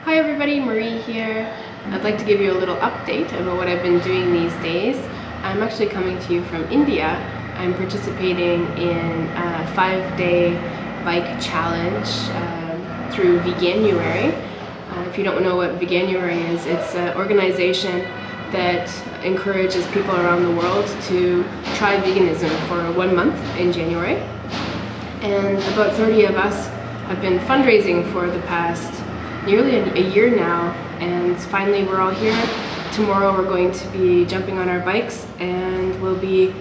Hi everybody, Marie here. I'd like to give you a little update about what I've been doing these days. I'm actually coming to you from India. I'm participating in a 5-day bike challenge through Veganuary. If you don't know what Veganuary is, it's an organization that encourages people around the world to try veganism for 1 month in January. And about 30 of us have been fundraising for the past nearly a year now, and finally we're all here. Tomorrow we're going to be jumping on our bikes and we'll be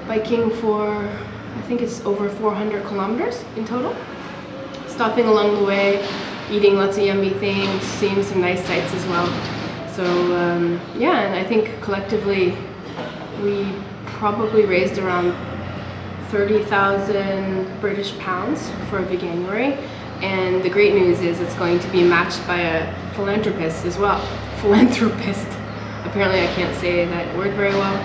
biking for, I think it's over 400 kilometers in total. Stopping along the way, eating lots of yummy things, seeing some nice sights as well. So yeah, and I think collectively we probably raised around 30,000 British pounds for Veganuary. And the great news is it's going to be matched by a philanthropist as well. Philanthropist. Apparently I can't say that word very well.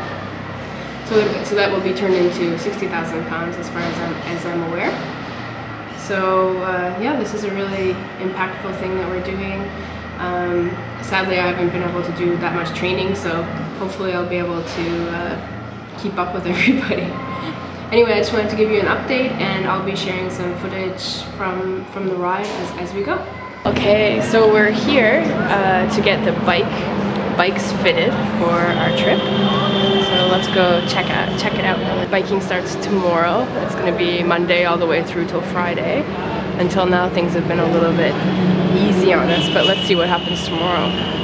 So that will be turned into 60,000 pounds as far as I'm aware. So yeah, this is a really impactful thing that we're doing. Sadly, I haven't been able to do that much training, so hopefully I'll be able to keep up with everybody. Anyway, I just wanted to give you an update, and I'll be sharing some footage from the ride as we go. Okay, so we're here to get the bikes fitted for our trip. So let's go check it out. Biking starts tomorrow. It's going to be Monday all the way through till Friday. Until now, things have been a little bit easy on us, but let's see what happens tomorrow.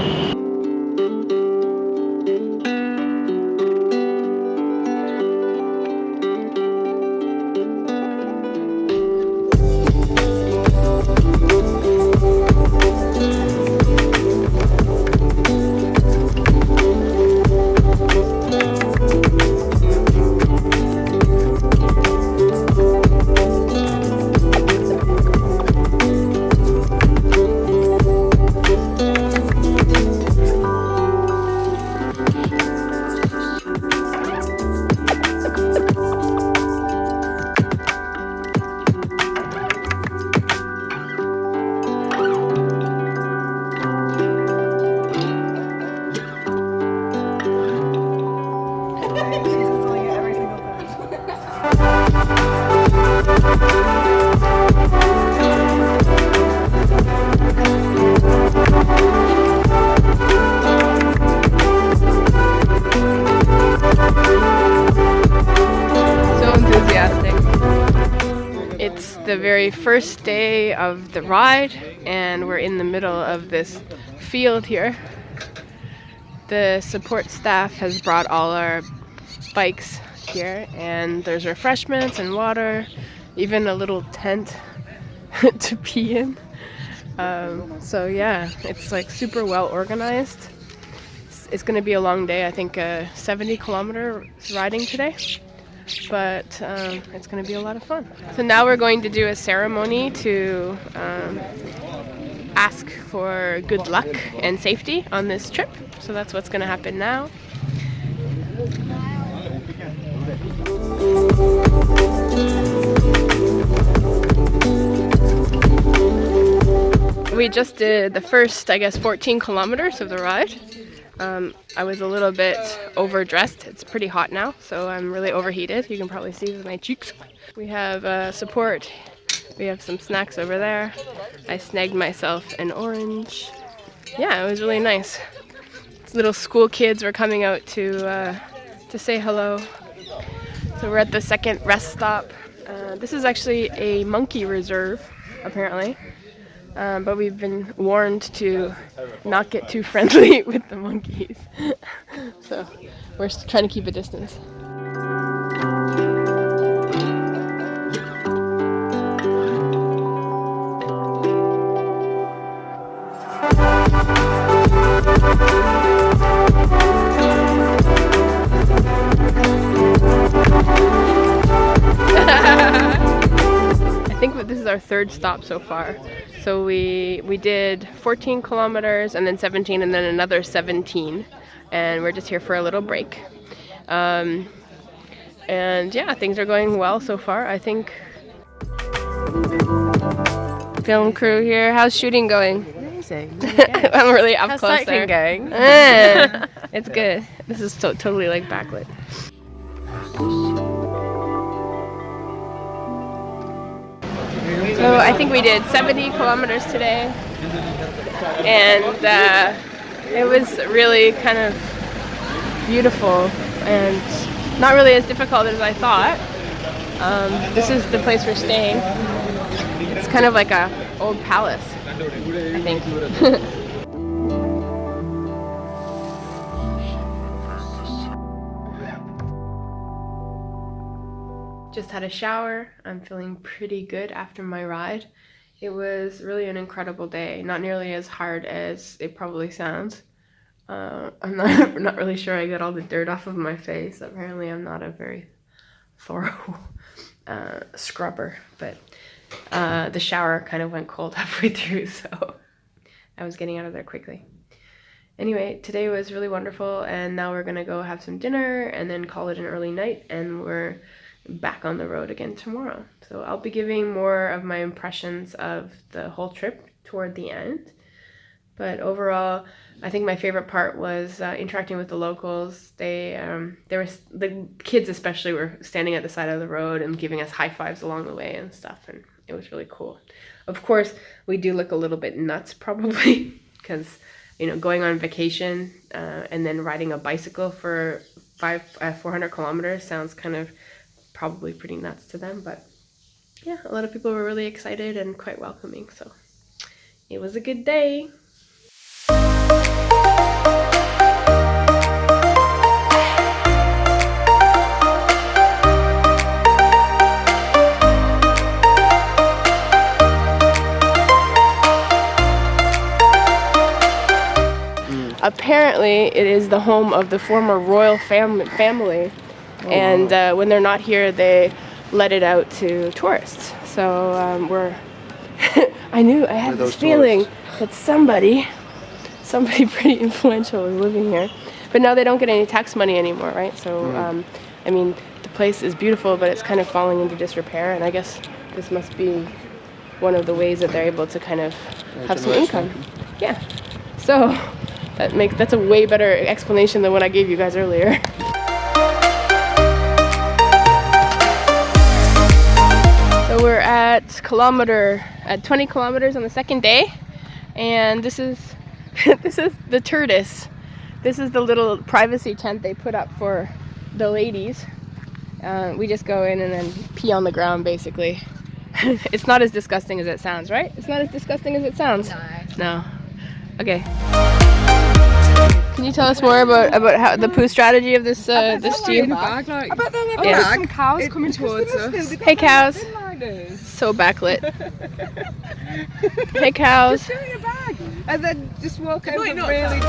It's the very first day of the ride, and we're in the middle of this field here. The support staff has brought all our bikes here, and there's refreshments and water, even a little tent to pee in. So yeah, it's like super well organized. It's going to be a long day. I think 70 kilometer riding today. But it's going to be a lot of fun. So now we're going to do a ceremony to ask for good luck and safety on this trip. So that's what's going to happen now. We just did the first, I guess, 14 kilometers of the ride. I was a little bit overdressed. It's pretty hot now, so I'm really overheated. You can probably see with my cheeks. We have support. We have some snacks over there. I snagged myself an orange. Yeah, it was really nice. Little school kids were coming out to say hello. So we're at the second rest stop. This is actually a monkey reserve, apparently. But we've been warned to not get too friendly with the monkeys. So we're trying to keep a distance. I think that this is our third stop so far. So we did 14 kilometers and then 17 and then another 17. And we're just here for a little break. And yeah, things are going well so far, I think. Film crew here. How's shooting going? amazing. I'm really up How's close cycling there. going? It's good. This is totally like backlit. So I think we did 70 kilometers today, and it was really kind of beautiful and not really as difficult as I thought. This is the place we're staying. It's kind of like a old palace, I think. Just had a shower. I'm feeling pretty good after my ride. It was really an incredible day. Not nearly as hard as it probably sounds. I'm not really sure I got all the dirt off of my face. Apparently I'm not a very thorough scrubber, but the shower kind of went cold halfway through, so I was getting out of there quickly. Anyway, today was really wonderful, and now we're gonna go have some dinner and then call it an early night, and we're back on the road again tomorrow. So I'll be giving more of my impressions of the whole trip toward the end. But overall, I think my favorite part was interacting with the locals. The kids especially were standing at the side of the road and giving us high fives along the way and stuff, and it was really cool. Of course, we do look a little bit nuts probably because, you know, going on vacation and then riding a bicycle for 400 kilometers sounds kind of probably pretty nuts to them, but yeah, a lot of people were really excited and quite welcoming, so it was a good day. Apparently, it is the home of the former royal family. Oh, and when they're not here, they let it out to tourists. So we're I had this feeling that somebody pretty influential is living here. But now they don't get any tax money anymore, right? So I mean, the place is beautiful, but it's kind of falling into disrepair, and I guess this must be one of the ways that they're able to kind of have some income. Yeah. So that's a way better explanation than what I gave you guys earlier. So we're at 20 kilometers on the second day, and this is the tortoise. This is the little privacy tent they put up for the ladies. We just go in and then pee on the ground, basically. It's not as disgusting as it sounds, right? It's not as disgusting as it sounds. No. Okay. Can you tell us more about how the poo strategy of this team? I bet they'll have some cows coming towards us. Hey cows. So backlit. Hey cows. Just in a bag and then just walk over really.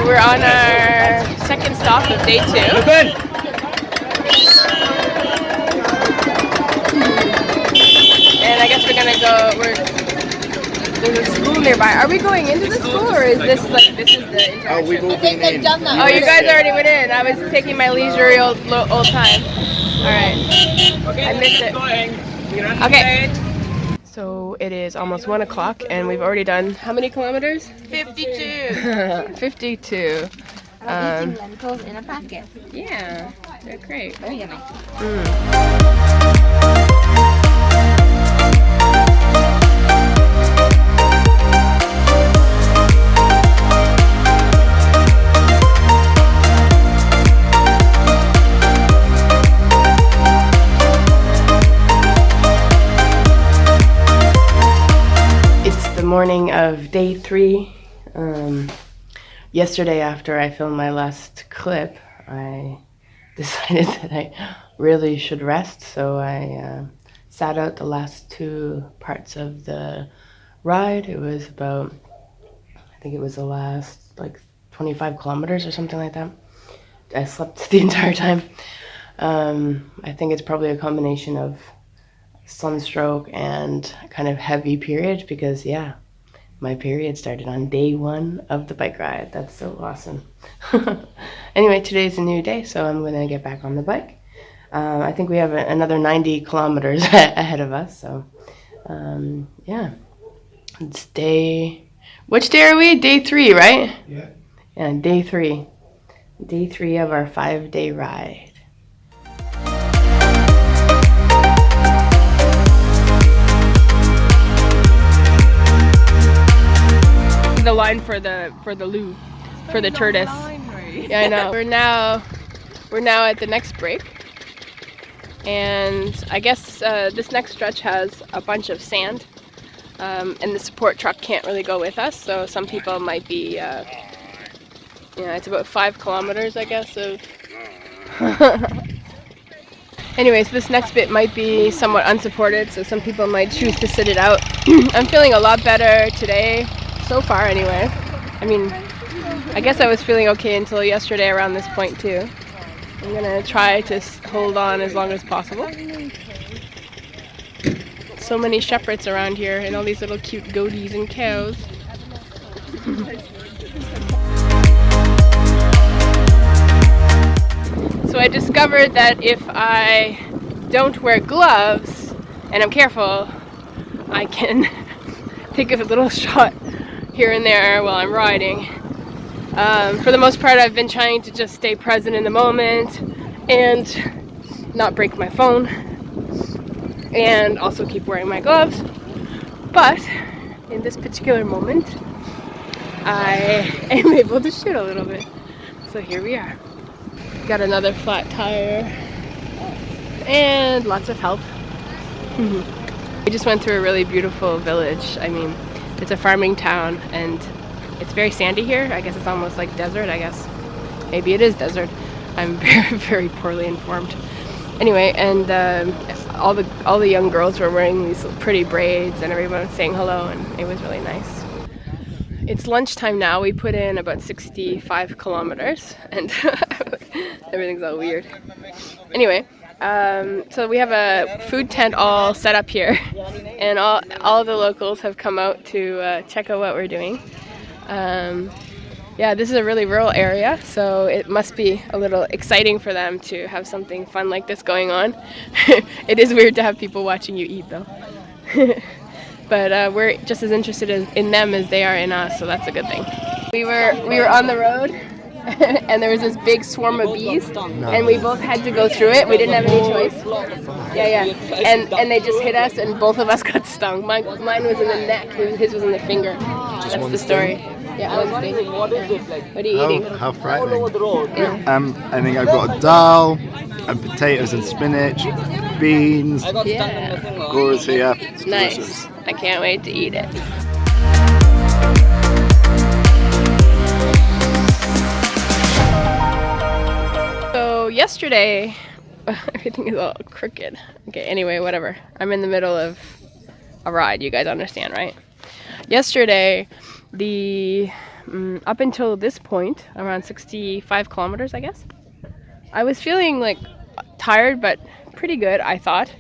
We're on our second stop of day 2. And I guess we're gonna go, there's a school nearby. Are we going into the school, or is this the interaction? Oh, we've all been in. Oh, you guys already went in. I was taking my leisurely old time. Alright. I missed it. Okay. So it is almost 1 o'clock, and we've already done how many kilometers? 52. 52. Eating lentils in a packet. Yeah, they're great. Very yummy. Morning of day 3. Yesterday, after I filmed my last clip, I decided that I really should rest, so I sat out the last 2 parts of the ride. It was about, I think it was the last like 25 kilometers or something like that. I slept the entire time. I think it's probably a combination of sunstroke and kind of heavy period, because yeah, my period started on day 1 of the bike ride. That's so awesome. Anyway, today's a new day, so I'm gonna get back on the bike. I think we have another 90 kilometers ahead of us. So yeah, it's which day are we? Day 3, right? Yeah. Yeah, day 3. Day 3 of our 5-day ride. The line for the loo, for the tortoise. Yeah, I know. We're now at the next break, and I guess this next stretch has a bunch of sand, and the support truck can't really go with us. So some people might be, it's about 5 kilometers, I guess. Of anyways, this next bit might be somewhat unsupported, so some people might choose to sit it out. I'm feeling a lot better today. So far, anyway. I mean, I guess I was feeling okay until yesterday around this point too. I'm gonna try to hold on as long as possible. So many shepherds around here and all these little cute goaties and cows. So I discovered that if I don't wear gloves and I'm careful, I can take a little shot here and there while I'm riding. For the most part, I've been trying to just stay present in the moment and not break my phone and also keep wearing my gloves. But in this particular moment, I am able to shoot a little bit. So here we are. Got another flat tire and lots of help. We just went through a really beautiful village. I mean, it's a farming town and it's very sandy here. I guess it's almost like desert, I guess. Maybe it is desert. I'm very, very poorly informed. Anyway, and all the young girls were wearing these pretty braids and everyone was saying hello and it was really nice. It's lunchtime now. We put in about 65 kilometers and everything's all weird. Anyway, so we have a food tent all set up here and all the locals have come out to check out what we're doing. Yeah, this is a really rural area, so it must be a little exciting for them to have something fun like this going on. It is weird to have people watching you eat though. But we're just as interested in them as they are in us, so that's a good thing. We were on the road and there was this big swarm of bees and we both had to go through it. We didn't have any choice. Yeah. And they just hit us and both of us got stung. Mine was in the neck, his was in the finger. That's the story. Yeah, one thing. What are you eating? How frightening. Yeah. I think I've got a dal and potatoes and spinach, beans. Yeah. Gora's here. It's Nice. delicious. I can't wait to eat it. So yesterday, everything is all crooked. Okay, anyway, whatever. I'm in the middle of a ride, you guys understand, right? Yesterday, up until this point, around 65 kilometers, I guess, I was feeling like tired, but pretty good, I thought.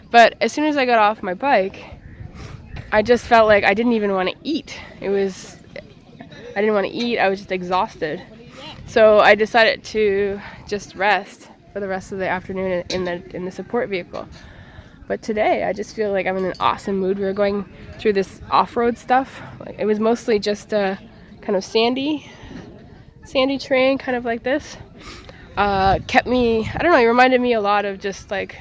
But as soon as I got off my bike, I just felt like I didn't even want to eat. I didn't want to eat, I was just exhausted. So I decided to just rest for the rest of the afternoon in the support vehicle. But today, I just feel like I'm in an awesome mood. We were going through this off-road stuff. Like, it was mostly just a kind of sandy terrain, kind of like this. Kept me, I don't know, it reminded me a lot of just like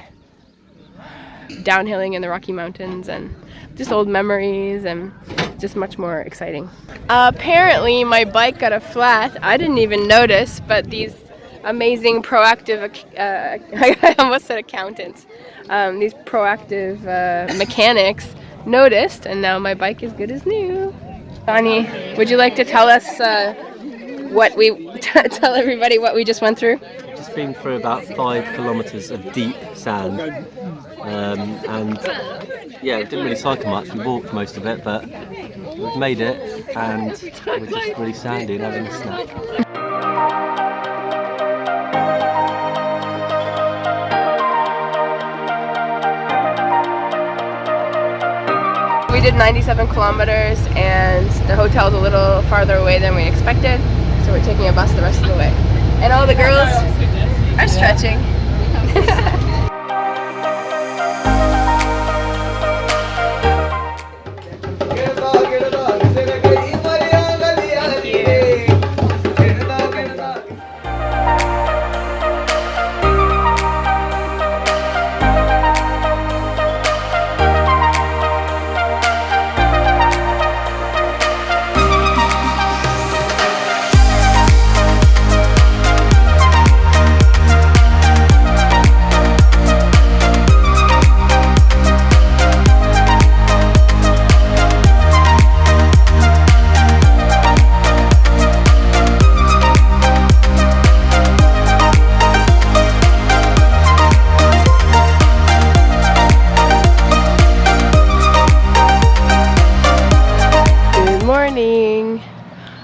downhilling in the Rocky Mountains and just old memories and just much more exciting. Apparently my bike got a flat. I didn't even notice, but these amazing proactive, I almost said accountants, these proactive mechanics noticed, and now my bike is good as new. Donnie, would you like to tell us tell everybody what we just went through? Just been through about 5 kilometres of deep sand, and yeah, it didn't really cycle much. We walked most of it, but we've made it, and we're just really sandy and having a snack. We did 97 kilometers and the hotel's a little farther away than we expected, so we're taking a bus the rest of the way. And all the girls are stretching.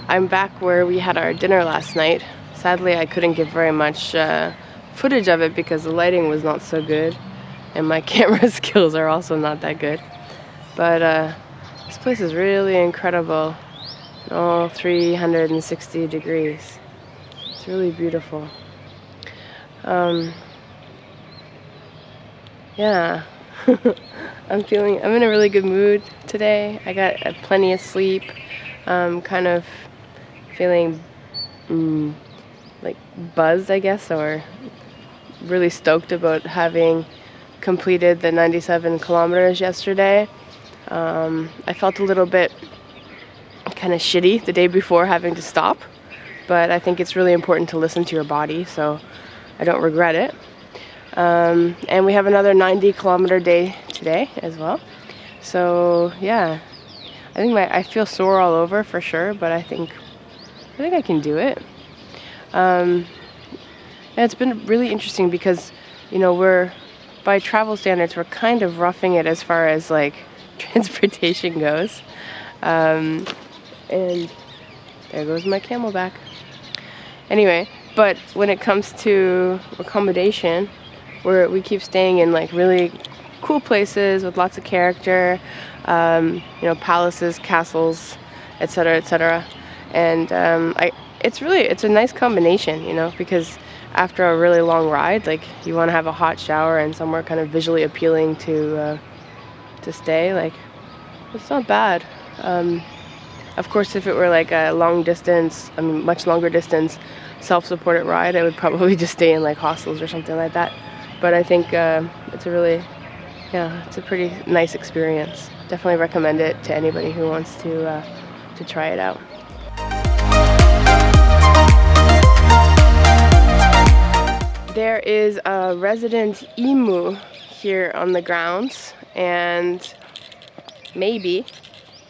I'm back where we had our dinner last night. Sadly, I couldn't give very much footage of it because the lighting was not so good and my camera skills are also not that good. But this place is really incredible. All 360 degrees. It's really beautiful. Yeah. I'm in a really good mood today. I got plenty of sleep. Kind of feeling like buzzed, I guess, or really stoked about having completed the 97 kilometers yesterday. I felt a little bit kind of shitty the day before having to stop, but I think it's really important to listen to your body, so I don't regret it. And we have another 90-kilometer day today as well. So yeah, I think I feel sore all over for sure, but I think I can do it. And it's been really interesting because, you know, by travel standards, we're kind of roughing it as far as like transportation goes. And there goes my camelback. Anyway, but when it comes to accommodation, we keep staying in like really cool places with lots of character, you know, palaces, castles, etc., etc. And it's a nice combination, you know, because after a really long ride, like you want to have a hot shower and somewhere kind of visually appealing to stay. Like, it's not bad. Of course, if it were like a long distance, much longer distance, self-supported ride, I would probably just stay in like hostels or something like that. But I think it's a pretty nice experience. Definitely recommend it to anybody who wants to try it out. There is a resident emu here on the grounds, and maybe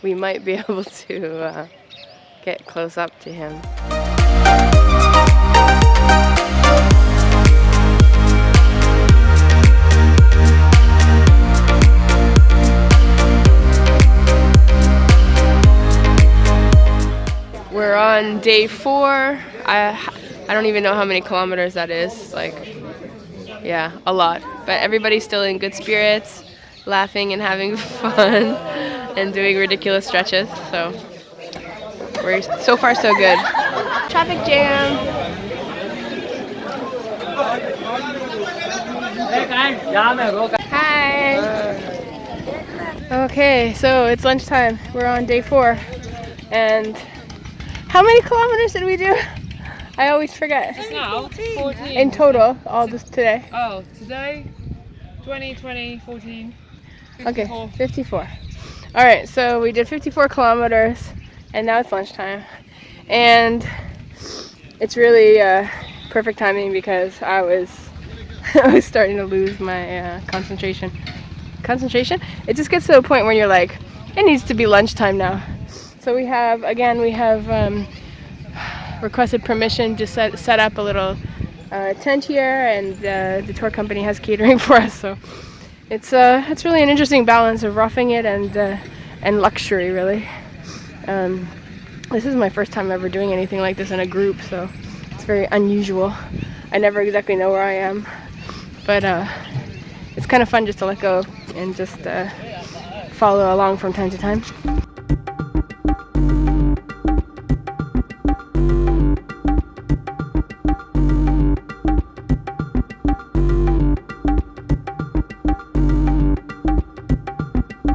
we might be able to get close up to him. We're on day 4. I don't even know how many kilometers that is. Like, yeah, a lot. But everybody's still in good spirits, laughing and having fun, and doing ridiculous stretches. So we're so far so good. Traffic jam. Hi. Okay, so it's lunchtime. We're on day 4, and how many kilometers did we do? I always forget. Just now, 14. In total, all this today. Oh, today, 20, 14. 54. Okay, 54. All right, so we did 54 kilometers, and now it's lunchtime. And it's really perfect timing because I was starting to lose my concentration. It just gets to a point where you're like, it needs to be lunchtime now. So we have requested permission to set up a little tent here, and the tour company has catering for us. So it's really an interesting balance of roughing it and luxury, really. This is my first time ever doing anything like this in a group, so it's very unusual. I never exactly know where I am, but it's kind of fun just to let go and just follow along from time to time.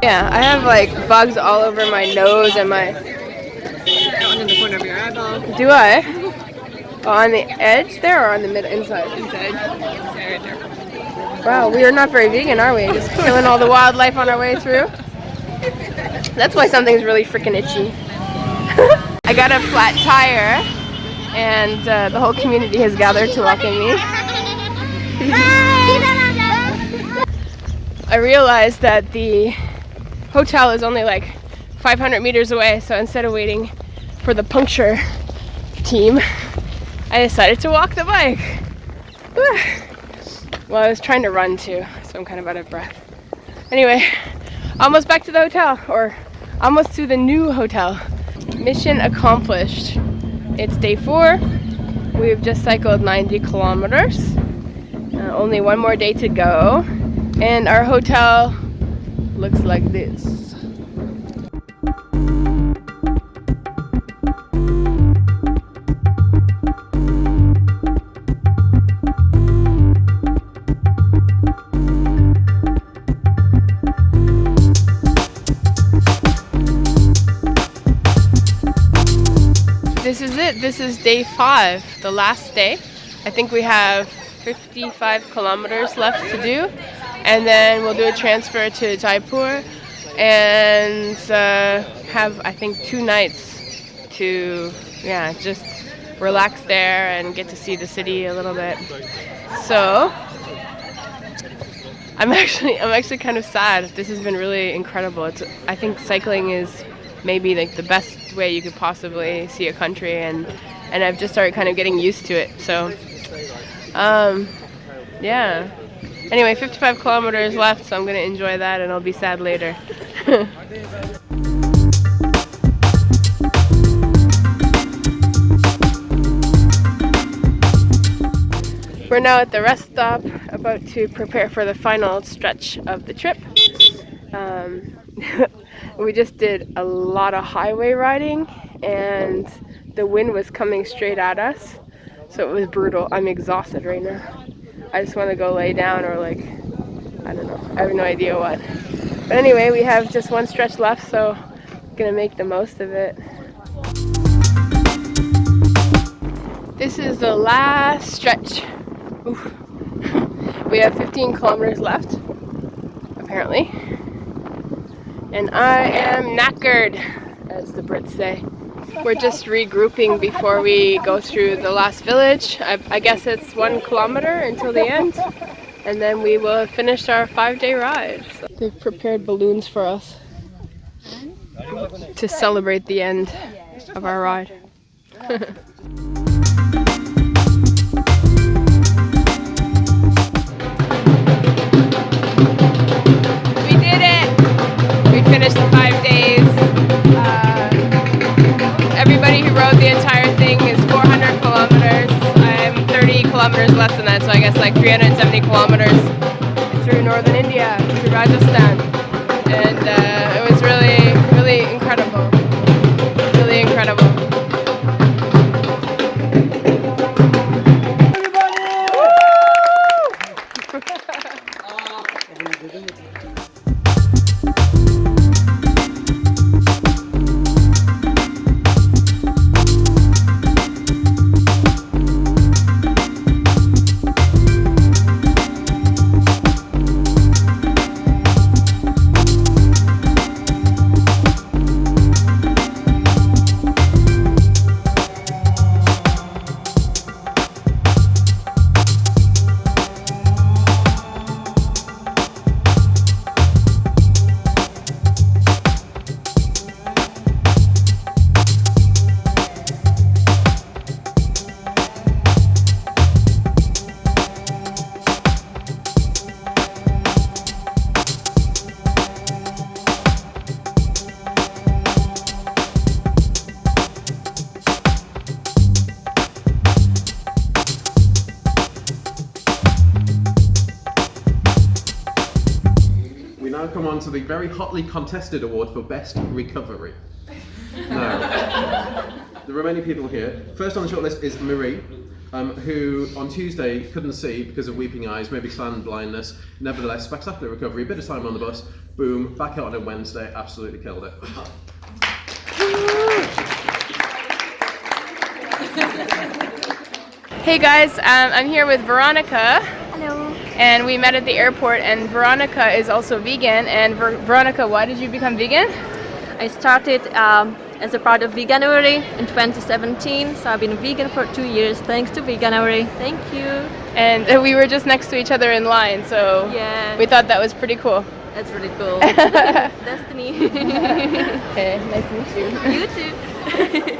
Yeah, I have like bugs all over my nose and my... In the corner of your eyeball. Do I? Oh, on the edge there or on the middle inside? Inside. Wow, we are not very vegan, are we? Just killing all the wildlife on our way through. That's why something's really freaking itchy. I got a flat tire, and the whole community has gathered to welcome me. I realized that the hotel is only like 500 meters away, so instead of waiting for the puncture team, I decided to walk the bike. Well, I was trying to run too, so I'm kind of out of breath. Anyway, almost back to the hotel, or almost to the new hotel. Mission accomplished. It's day 4. We've just cycled 90 kilometers. Only one more day to go. And our hotel looks like this. This is it. This is day 5, the last day. I think we have 55 kilometers left to do, and then we'll do a transfer to Jaipur and have, I think, 2 nights to just relax there and get to see the city a little bit. So I'm actually kind of sad. This has been really incredible. I think cycling is maybe like the best way you could possibly see a country, and I've just started kind of getting used to it. So yeah. Anyway, 55 kilometers left, so I'm gonna enjoy that, and I'll be sad later. We're now at the rest stop, about to prepare for the final stretch of the trip. We just did a lot of highway riding, and the wind was coming straight at us, so it was brutal. I'm exhausted right now. I just want to go lay down, or like, I don't know, I have no idea what. But anyway, we have just one stretch left, so I'm gonna make the most of it. This is the last stretch. Oof. We have 15 kilometers left, apparently. And I am knackered, as the Brits say. We're just regrouping before we go through the last village. I guess it's 1 kilometer until the end, and then we will finish our 5-day ride. So they've prepared balloons for us to celebrate the end of our ride. We did it! We finished the 5 days. Everybody who rode the entire thing is 400 kilometers. I'm 30 kilometers less than that, so I guess like 370 kilometers through northern India, through Rajasthan. And it was really, really incredible. Really incredible. Now come on to the very hotly contested award for Best Recovery. Now, the remaining people here. First on the shortlist is Marie. who on Tuesday couldn't see because of weeping eyes, maybe sand blindness. Nevertheless, spectacular recovery, bit of time on the bus, boom, back out on a Wednesday, absolutely killed it. Hey guys, I'm here with Veronica. Hello. And we met at the airport, and Veronica is also vegan. And Veronica, why did you become vegan? I started as a part of Veganuary in 2017, so I've been vegan for 2 years thanks to Veganuary. Thank you. And we were just next to each other in line, so Yeah. we thought that was pretty cool. That's really cool. Destiny. Okay, nice to meet you. You too.